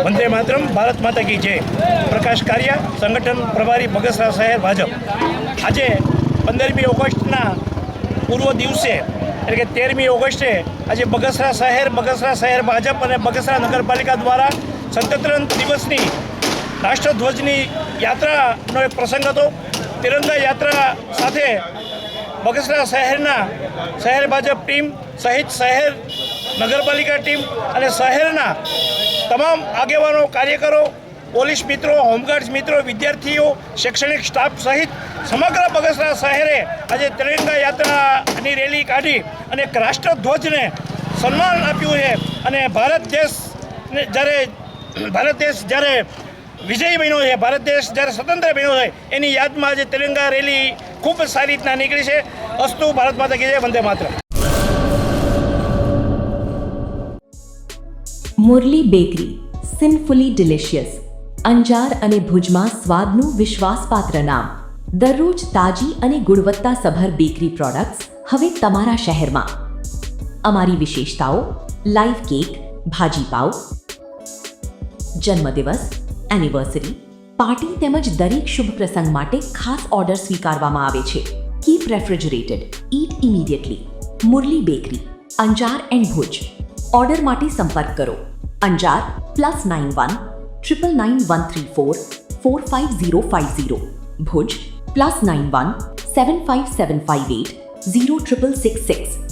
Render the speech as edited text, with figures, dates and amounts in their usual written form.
વંદે માતરમ, ભારત માતા કી જય. પ્રકાશ કારિયા, સંગઠન પ્રભારી બગસરા શહેર ભાજપ. આજે 15મી ઓગસ્ટના પૂર્વ દિવસે એટલે કે 13મી ઓગસ્ટે આજે બગસરા શહેર ભાજપ અને બગસરા નગરપાલિકા દ્વારા સ્વતંત્ર દિવસની રાષ્ટ્રધ્વજની યાત્રાનો એક પ્રસંગ હતો. તિરંગા યાત્રા સાથે બગસરા શહેર ભાજપ ટીમ સહિત શહેર નગરપાલિકા ટીમ અને શહેરના તમામ આગેવાનો, કાર્યકરો, પોલીસ મિત્રો, હોમગાર્ડ્સ મિત્રો, વિદ્યાર્થીઓ, શૈક્ષણિક સ્ટાફ સહિત સમગ્ર બગસરા શહેરે આજે તિરંગા યાત્રાની રેલી કાઢી અને એક રાષ્ટ્રધ્વજને સન્માન આપ્યું છે. અને ભારત દેશ જ્યારે વિજયી બન્યો છે, ભારત દેશ જ્યારે સ્વતંત્ર બન્યો છે, એની યાદમાં આજે તિરંગા રેલી ખૂબ સારી રીતના નીકળી છે. અસ્તુ, ભારત માતા કી જય, વંદે માતરમ. Murli bakery, sinfully delicious. Anjar અને ભુજમાં સ્વાદનું વિશ્વાસપાત્ર નામ. દરરોજ તાજી અને ગુણવત્તાસભર બેકરી પ્રોડક્ટ્સ હવે તમારા શહેરમાં. અમારી વિશેષતાઓ: લાઈવ કેક, ભાજી પાવ, જન્મદિવસ, એનિવર્સરી, પાર્ટી તેમજ દરેક શુભ પ્રસંગ માટે ખાસ ઓર્ડર સ્વીકારવામાં આવે છે. Keep refrigerated, eat immediately. Murali bakery, Anjar and Bhuj. Order માટે સંપર્ક કરો. અંજાર +91 999 134 45050. ભુજ +91 75758 06666.